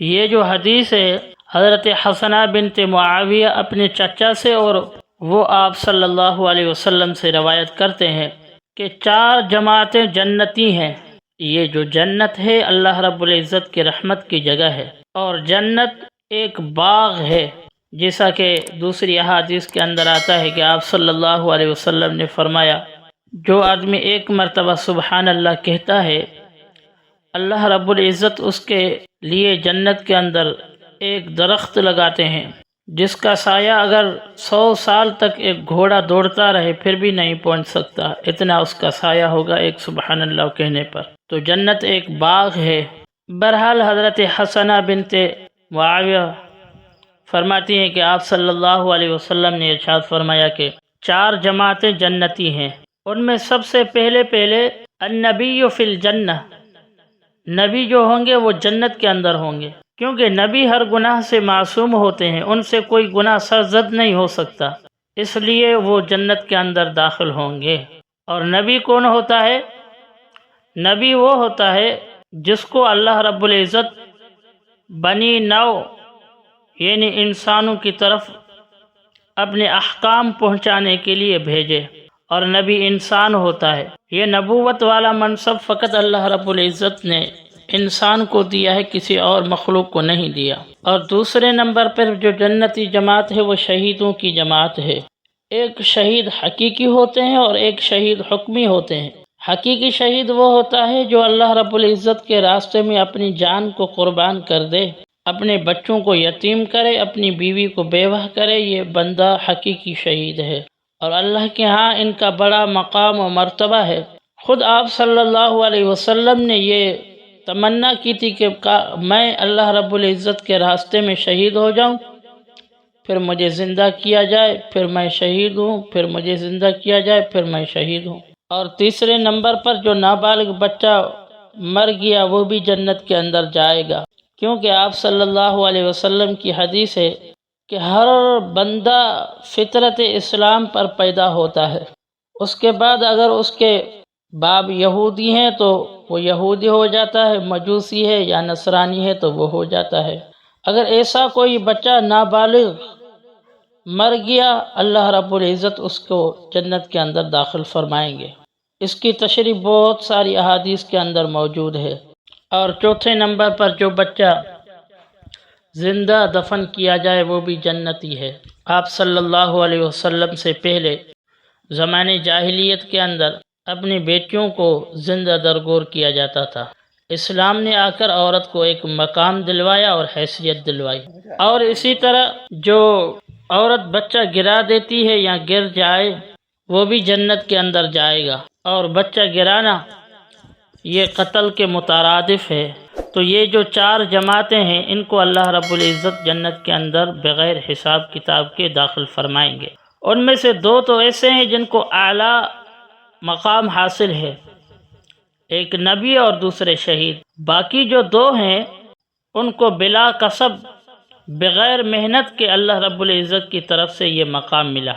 یہ جو حدیث ہے حضرت حسنہ بنت معاویہ اپنے چچا سے اور وہ آپ صلی اللہ علیہ وسلم سے روایت کرتے ہیں کہ 4 جماعتیں جنتی ہیں۔ یہ جو جنت ہے اللہ رب العزت کی رحمت کی جگہ ہے، اور جنت ایک باغ ہے، جیسا کہ دوسری احادیث کے اندر آتا ہے کہ آپ صلی اللہ علیہ وسلم نے فرمایا جو آدمی ایک مرتبہ سبحان اللہ کہتا ہے، اللہ رب العزت اس کے لیے جنت کے اندر ایک درخت لگاتے ہیں جس کا سایہ اگر 100 سال تک ایک گھوڑا دوڑتا رہے پھر بھی نہیں پہنچ سکتا، اتنا اس کا سایہ ہوگا ایک سبحان اللہ کہنے پر۔ تو جنت ایک باغ ہے۔ بہرحال حضرت حسنہ بنت معاویہ فرماتی ہیں کہ آپ صلی اللہ علیہ وسلم نے ارشاد فرمایا کہ 4 جماعتیں جنتی ہیں، ان میں سب سے پہلے النبی فی الجنہ، نبی جو ہوں گے وہ جنت کے اندر ہوں گے، کیونکہ نبی ہر گناہ سے معصوم ہوتے ہیں، ان سے کوئی گناہ سرزد نہیں ہو سکتا، اس لیے وہ جنت کے اندر داخل ہوں گے۔ اور نبی کون ہوتا ہے؟ نبی وہ ہوتا ہے جس کو اللہ رب العزت بنی نو یعنی انسانوں کی طرف اپنے احکام پہنچانے کے لیے بھیجے، اور نبی انسان ہوتا ہے۔ یہ نبوت والا منصب فقط اللہ رب العزت نے انسان کو دیا ہے، کسی اور مخلوق کو نہیں دیا۔ اور دوسرے نمبر پر جو جنتی جماعت ہے وہ شہیدوں کی جماعت ہے۔ ایک شہید حقیقی ہوتے ہیں اور ایک شہید حکمی ہوتے ہیں۔ حقیقی شہید وہ ہوتا ہے جو اللہ رب العزت کے راستے میں اپنی جان کو قربان کر دے، اپنے بچوں کو یتیم کرے، اپنی بیوی کو بیوہ کرے، یہ بندہ حقیقی شہید ہے، اور اللہ کے ہاں ان کا بڑا مقام و مرتبہ ہے۔ خود آپ صلی اللہ علیہ وسلم نے یہ تمنا کی تھی کہ میں اللہ رب العزت کے راستے میں شہید ہو جاؤں، پھر مجھے زندہ کیا جائے، پھر میں شہید ہوں، پھر مجھے زندہ کیا جائے، پھر میں شہید ہوں۔ اور تیسرے نمبر پر جو نابالغ بچہ مر گیا وہ بھی جنت کے اندر جائے گا، کیونکہ آپ صلی اللہ علیہ وسلم کی حدیث ہے کہ ہر بندہ فطرت اسلام پر پیدا ہوتا ہے، اس کے بعد اگر اس کے باپ یہودی ہیں تو وہ یہودی ہو جاتا ہے، مجوسی ہے یا نصرانی ہے تو وہ ہو جاتا ہے۔ اگر ایسا کوئی بچہ نابالغ مر گیا اللہ رب العزت اس کو جنت کے اندر داخل فرمائیں گے۔ اس کی تشریح بہت ساری احادیث کے اندر موجود ہے۔ اور چوتھے نمبر پر جو بچہ زندہ دفن کیا جائے وہ بھی جنتی ہے۔ آپ صلی اللہ علیہ وسلم سے پہلے زمانے جاہلیت کے اندر اپنی بیٹیوں کو زندہ درگور کیا جاتا تھا۔ اسلام نے آ کر عورت کو ایک مقام دلوایا اور حیثیت دلوائی، اور اسی طرح جو عورت بچہ گرا دیتی ہے یا گر جائے وہ بھی جنت کے اندر جائے گا، اور بچہ گرانا یہ قتل کے مترادف ہے۔ تو یہ جو 4 جماعتیں ہیں ان کو اللہ رب العزت جنت کے اندر بغیر حساب کتاب کے داخل فرمائیں گے۔ ان میں سے 2 تو ایسے ہیں جن کو اعلیٰ مقام حاصل ہے، ایک نبی اور دوسرے شہید۔ باقی جو 2 ہیں ان کو بلا کسب بغیر محنت کے اللہ رب العزت کی طرف سے یہ مقام ملا۔